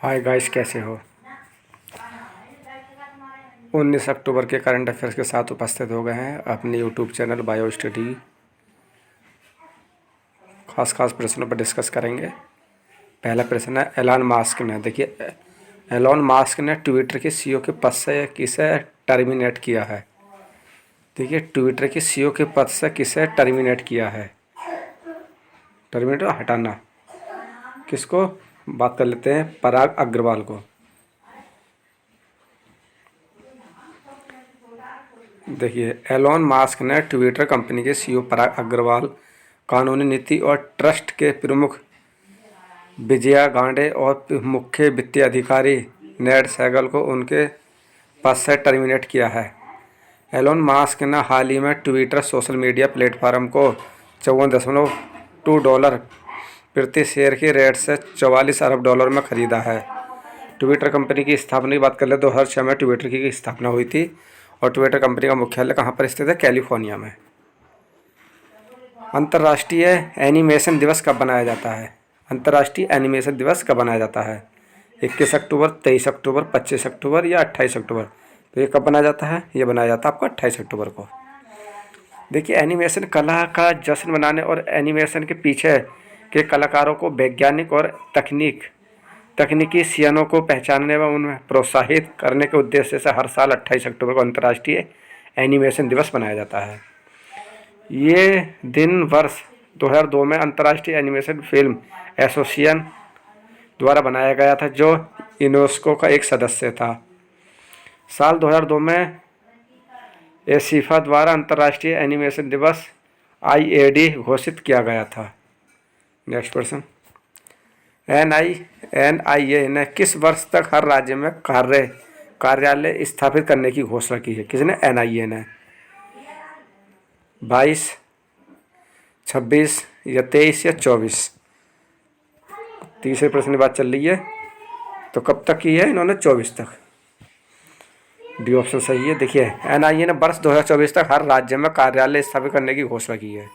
Hi guys, कैसे हो। 19 अक्टूबर के करंट अफेयर्स के साथ उपस्थित हो गए हैं अपने यूट्यूब चैनल बायो स्टडी। खास प्रश्नों पर डिस्कस करेंगे। पहला प्रश्न है, एलन मास्क ने देखिए एलन मास्क ने ट्विटर के सीईओ के पद से किसे टर्मिनेट किया है। देखिए, ट्विटर के सीईओ के पद से किसे टर्मिनेट किया है। टर्मिनेट हटाना। किसको? बात कर लेते हैं पराग अग्रवाल को। देखिए, एलोन मास्क ने ट्विटर कंपनी के सीईओ पराग अग्रवाल, कानूनी नीति और ट्रस्ट के प्रमुख विजया गांडे और मुख्य वित्तीय अधिकारी नेड सहगल को उनके पद से टर्मिनेट किया है। एलोन मास्क ने हाल ही में ट्विटर सोशल मीडिया प्लेटफॉर्म को $54.2 प्रति शेयर की रेट से $44 अरब में खरीदा है। ट्विटर कंपनी की स्थापना की बात कर ले 2006 में ट्विटर की स्थापना हुई थी और ट्विटर कंपनी का मुख्यालय कहाँ पर स्थित है? कैलिफोर्निया में। अंतर्राष्ट्रीय एनिमेशन दिवस कब बनाया जाता है? अंतर्राष्ट्रीय एनिमेशन दिवस कब बनाया जाता है? 21 अक्टूबर, 23 अक्टूबर, 25 अक्टूबर या 28 अक्टूबर? तो ये कब बनाया जाता है? ये बनाया जाता है आपका 28 अक्टूबर को। देखिए, एनिमेशन कला का जश्न मनाने और एनिमेशन के पीछे के कलाकारों को वैज्ञानिक और तकनीकी सियानों को पहचानने व उन्हें प्रोत्साहित करने के उद्देश्य से हर साल 28 अक्टूबर को अंतर्राष्ट्रीय एनिमेशन दिवस मनाया जाता है। ये दिन वर्ष 2002 में अंतर्राष्ट्रीय एनिमेशन फिल्म एसोसिएशन द्वारा बनाया गया था, जो यूनेस्को का एक सदस्य था। साल 2002 में एसीफा द्वारा अंतर्राष्ट्रीय एनिमेशन दिवस IAD घोषित किया गया था। नेक्स्ट प्रश्न, NIA ने किस वर्ष तक हर राज्य में कार्यालय स्थापित करने की घोषणा की है? किसने? NIA ने। 22, 26 या 23 या 24? तीसरे प्रश्न की बात चल रही है, तो कब तक की है इन्होंने? 24 तक। डी ऑप्शन सही है। देखिए, NIA ने वर्ष 2024 तक हर राज्य में कार्यालय स्थापित करने की घोषणा की है।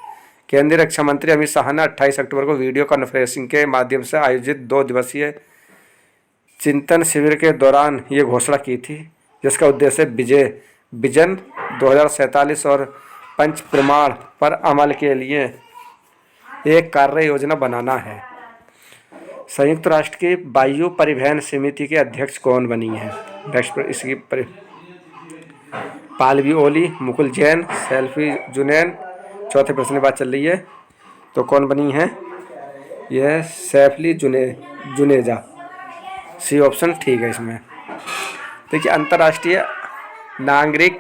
केंद्रीय रक्षा मंत्री अमित शाह ने 28 अक्टूबर को वीडियो कॉन्फ्रेंसिंग के माध्यम से आयोजित 2 दिवसीय चिंतन शिविर के दौरान ये घोषणा की थी, जिसका उद्देश्य विजन 2047 और पंच प्रमाण पर अमल के लिए एक कार्य योजना बनाना है। संयुक्त राष्ट्र की वायु परिवहन समिति के अध्यक्ष कौन बनी है? नेक्स्ट पर इसकी पालवी ओली, मुकुल जैन, सेल्फी जुनैन। चौथे प्रश्न की बात चल रही है, तो कौन बनी है? यह सैफली जुनेजा। सी ऑप्शन ठीक है इसमें। देखिए, अंतर्राष्ट्रीय नागरिक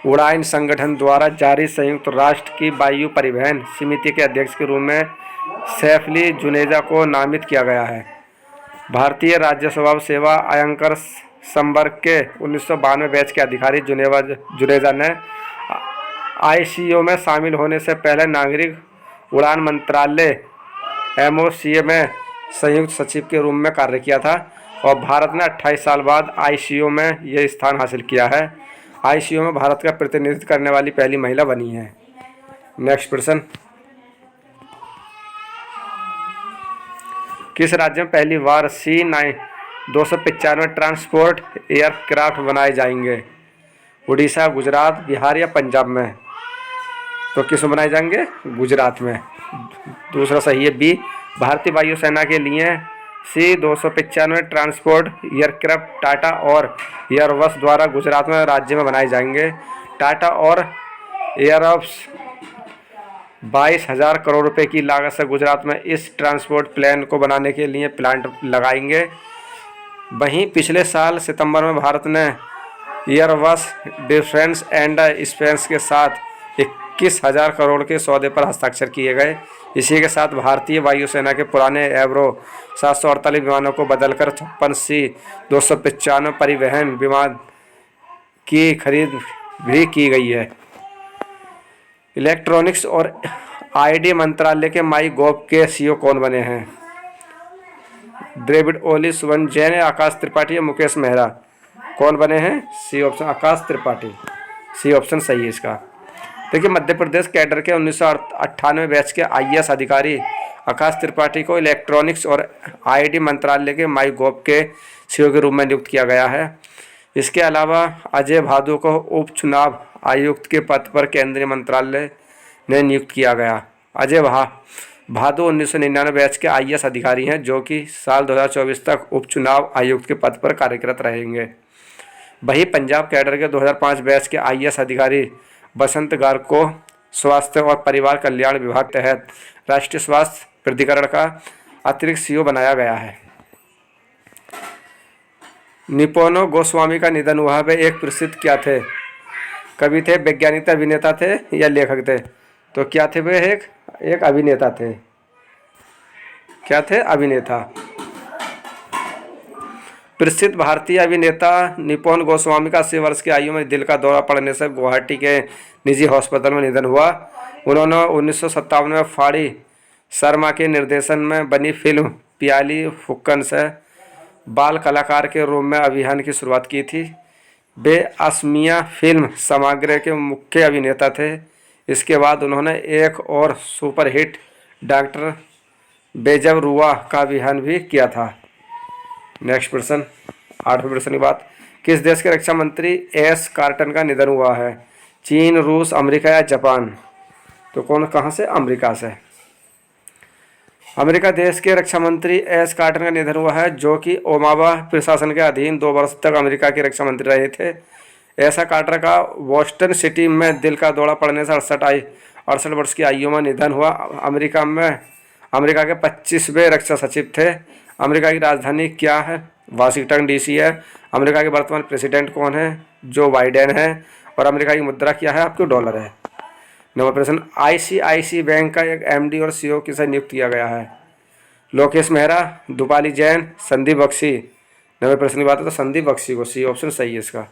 उड़ान संगठन द्वारा जारी संयुक्त राष्ट्र की वायु परिवहन समिति के अध्यक्ष के रूप में सैफली जुनेजा को नामित किया गया है। भारतीय राज्यसभा सेवा आयकर संवर्ग के 1992 बैच के अधिकारी जुनेजा ने ICAO में शामिल होने से पहले नागरिक उड़ान मंत्रालय MOCA में संयुक्त सचिव के रूप में कार्य किया था और भारत ने 28 साल बाद ICAO में यह स्थान हासिल किया है। ICAO में भारत का प्रतिनिधित्व करने वाली पहली महिला बनी है। नेक्स्ट प्रश्न, किस राज्य में पहली बार C-295 ट्रांसपोर्ट एयरक्राफ्ट बनाए जाएंगे? उड़ीसा, गुजरात, बिहार या पंजाब में? तो किस में बनाए जाएंगे? गुजरात में। दूसरा सही है, B। भारतीय वायुसेना के लिए C-295 ट्रांसपोर्ट एयरक्राफ्ट टाटा और एयरबस द्वारा गुजरात में राज्य में बनाए जाएंगे। टाटा और एयरबस 22,000 करोड़ रुपए की लागत से गुजरात में इस ट्रांसपोर्ट प्लान को बनाने के लिए प्लांट लगाएंगे। वहीं पिछले साल सितंबर में भारत ने एयरबस डिफेंस एंड स्पेस के साथ 21,000 करोड़ के सौदे पर हस्ताक्षर किए गए। इसी के साथ भारतीय वायुसेना के पुराने एब्रो 748 विमानों को बदलकर 56 C-295 परिवहन विमान की खरीद भी की गई है। इलेक्ट्रॉनिक्स और ID मंत्रालय के MyGov के CEO कौन बने हैं? डेविड ओली, सुवन जैन, आकाश त्रिपाठी या मुकेश मेहरा? कौन बने हैं? C option, Akash Tripathi. C option सही है इसका। देखिए, मध्य प्रदेश कैडर के 1998 बैच के IAS अधिकारी आकाश त्रिपाठी को इलेक्ट्रॉनिक्स और आईटी मंत्रालय के माई गॉव के सीईओ के रूप में नियुक्त किया गया है। इसके अलावा अजय भादु को उपचुनाव आयुक्त के पद पर केंद्रीय मंत्रालय ने नियुक्त किया गया। अजय भादु 1999 बैच के आईएएस अधिकारी हैं जो कि साल 2024 तक उपचुनाव आयुक्त के पद पर कार्यरत रहेंगे। वहीं पंजाब कैडर के 2005 बैच के आईएएस अधिकारी बसंत गार्ग को स्वास्थ्य और परिवार कल्याण विभाग तहत राष्ट्रीय स्वास्थ्य प्राधिकरण का अतिरिक्त सीईओ बनाया गया है। निपोनो गोस्वामी का निधन हुआ। वे एक प्रसिद्ध क्या थे? कवि थे, वैज्ञानिक थे, अभिनेता थे या लेखक थे? तो क्या थे वे? एक अभिनेता थे। क्या थे? अभिनेता। प्रसिद्ध भारतीय अभिनेता निपोन गोस्वामी का 80 वर्ष की आयु में दिल का दौरा पड़ने से गुवाहाटी के निजी अस्पताल में निधन हुआ। उन्होंने 1957 में फाड़ी शर्मा के निर्देशन में बनी फिल्म प्याली फुक्कन से बाल कलाकार के रूप में अभियान की शुरुआत की थी। वे असमिया फिल्म समाग्र के मुख्य अभिनेता थे। इसके बाद उन्होंने एक और सुपरहिट डॉक्टर बेजबरुआ का अभियान भी किया था। नेक्स्ट प्रश्न, 8वें प्रश्न की बात। किस देश के रक्षा मंत्री एस कार्टन का निधन हुआ है? चीन, रूस, अमेरिका या जापान? तो कहाँ से? अमेरिका से। अमेरिका देश के रक्षा मंत्री एस कार्टन का निधन हुआ है जो कि ओबामा प्रशासन के अधीन 2 वर्ष तक अमेरिका के रक्षा मंत्री रहे थे। एसा कार्टर का बोस्टन सिटी में दिल का दौरा पड़ने से 68 वर्ष की आयु में निधन हुआ। अमेरिका के 25वें रक्षा सचिव थे। अमेरिका की राजधानी क्या है? वाशिंगटन डीसी है। अमेरिका के वर्तमान प्रेसिडेंट कौन है? जो बाइडेन है। और अमेरिका की मुद्रा क्या है? आपको डॉलर है। नंबर प्रश्न, आईसीआईसी बैंक का एक एमडी और सीईओ किसे नियुक्त किया गया है? लोकेश मेहरा, दुपाली जैन, संदीप बख्शी? नंबर प्रश्न की बात है तो संदीप बख्शी को, सी ऑप्शन सही है इसका।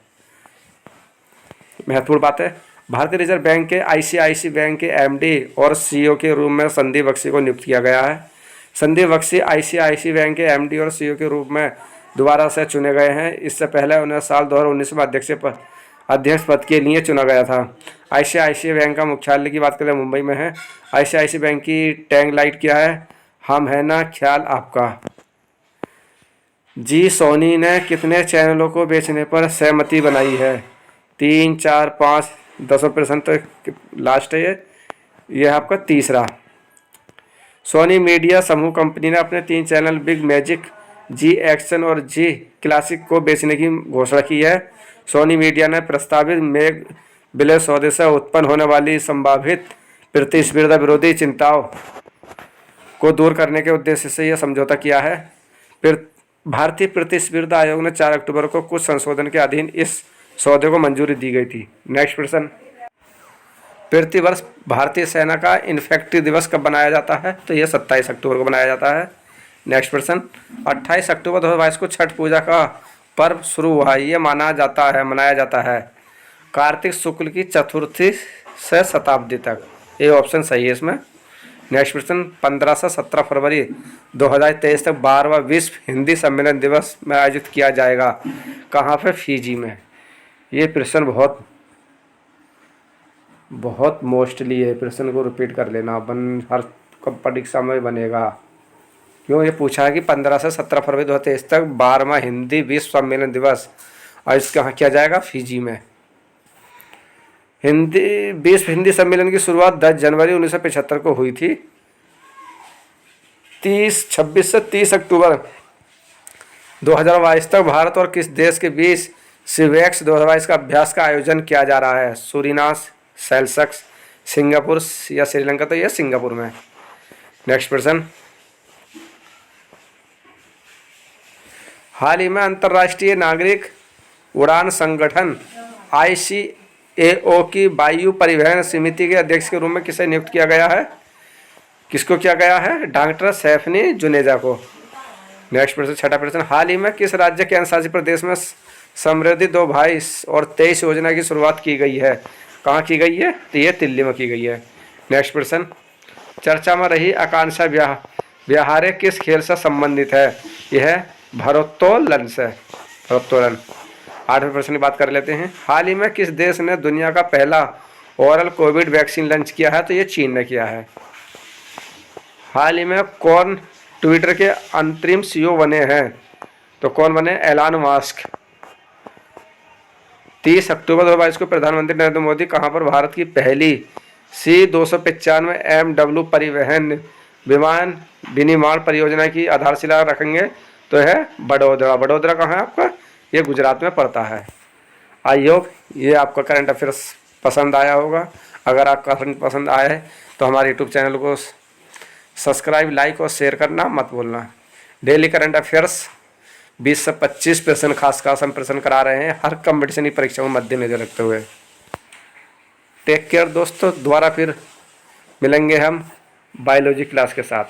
महत्वपूर्ण बात है, भारतीय रिजर्व बैंक के आईसीआईसी बैंक के एमडी और सीईओ के रूप में संदीप बख्शी को नियुक्त किया गया है। संदीप बख्शी आईसीआईसी बैंक के एमडी और सीईओ के रूप में दोबारा से चुने गए हैं। इससे पहले उन्हें साल 2019 में अध्यक्ष पद के लिए चुना गया था। आईसीआईसी बैंक का मुख्यालय की बात करें मुंबई में है। आईसीआईसी बैंक की टैग लाइट क्या है? हम है ना ख्याल आपका। जी सोनी ने कितने चैनलों को बेचने पर सहमति बनाई है? 3, 4, 5, 10% तो लास्ट है ये है आपका तीसरा। सोनी मीडिया समूह कंपनी ने अपने 3 चैनल बिग मैजिक, जी एक्शन और जी क्लासिक को बेचने की घोषणा की है। सोनी मीडिया ने प्रस्तावित मेग विलय सौदे से उत्पन्न होने वाली संभावित प्रतिस्पर्धा विरोधी चिंताओं को दूर करने के उद्देश्य से यह समझौता किया है। भारतीय प्रतिस्पर्धा आयोग ने 4 अक्टूबर को कुछ संशोधन के अधीन इस सौदे को मंजूरी दी गई थी। नेक्स्ट प्रश्न, प्रतिवर्ष भारतीय सेना का इन्फेक्ट्री दिवस कब बनाया जाता है? तो यह 27 अक्टूबर को बनाया जाता है। नेक्स्ट प्रश्न, 28 अक्टूबर 2022 को छठ पूजा का पर्व शुरू हुआ। ये मनाया जाता है कार्तिक शुक्ल की चतुर्थी से शताब्दी तक। ये ऑप्शन सही है इसमें। नेक्स्ट प्रश्न, 15 से 17 फरवरी 2023 तक 12वां विश्व हिंदी सम्मेलन दिवस में आयोजित किया जाएगा। कहाँ पे? फिजी में। ये प्रश्न बहुत मोस्टली है, प्रश्न को रिपीट कर लेना, हर परीक्षा में बनेगा। क्यों? ये पूछा है कि 15 से 17 फरवरी 2023 तक 12वां हिंदी विश्व सम्मेलन दिवस आयोजित कहाँ किया जाएगा? फिजी में। विश्व हिंदी सम्मेलन की शुरुआत 10 जनवरी 1975 को हुई थी। 26 से 30 अक्टूबर 2022 तक भारत और किस देश के बीच सिवेक्स 2022 का अभ्यास का आयोजन किया जा रहा है? सूरीनास, सेल्सक्स, सिंगापुर या श्रीलंका? तो यह सिंगापुर में। नेक्स्ट प्रश्न, हाल ही में अंतर्राष्ट्रीय नागरिक उड़ान संगठन ICAO की वायु परिवहन समिति के अध्यक्ष के रूप में किसे नियुक्त किया गया है? किसको किया गया है? डॉक्टर सैफनी जुनेजा को। नेक्स्ट प्रश्न, 6वां प्रश्न, हाल ही में किस राज्य केंद्र शासित प्रदेश में समृद्धि 2 भाई और 23 योजना की शुरुआत की गई है? कहाँ की गई है? तो ये दिल्ली में की गई है। नेक्स्ट प्रश्न, चर्चा में रही आकांक्षा व्यवहार किस खेल से संबंधित है? यह भारोत्तोलन से। भारोत्तोलन। 8वें प्रश्न की बात कर लेते हैं। हाल ही में किस देश ने दुनिया का पहला ओरल कोविड वैक्सीन लॉन्च किया है? तो ये चीन ने किया है। हाल ही में कौन ट्विटर के अंतरिम सीईओ बने हैं? तो कौन बने? Elon Musk. 30 अक्टूबर 2022 को प्रधानमंत्री नरेंद्र मोदी कहां पर भारत की पहली C-295 MW परिवहन विमान विनिर्माण परियोजना की आधारशिला रखेंगे? तो है बड़ोदरा। बड़ोदरा कहाँ है आपका? ये गुजरात में पड़ता है। आई होप ये आपका करंट अफेयर्स पसंद आया होगा। अगर आपका करंट पसंद आया है तो हमारे यूट्यूब चैनल को सब्सक्राइब, लाइक और शेयर करना मत भूलना। डेली करंट अफेयर्स 20 से 25% खास हम प्रश्न करा रहे हैं हर कंपटीशन की परीक्षा को मद्देनजर रखते हुए। टेक केयर दोस्तों, दोबारा फिर मिलेंगे हम बायोलॉजी क्लास के साथ।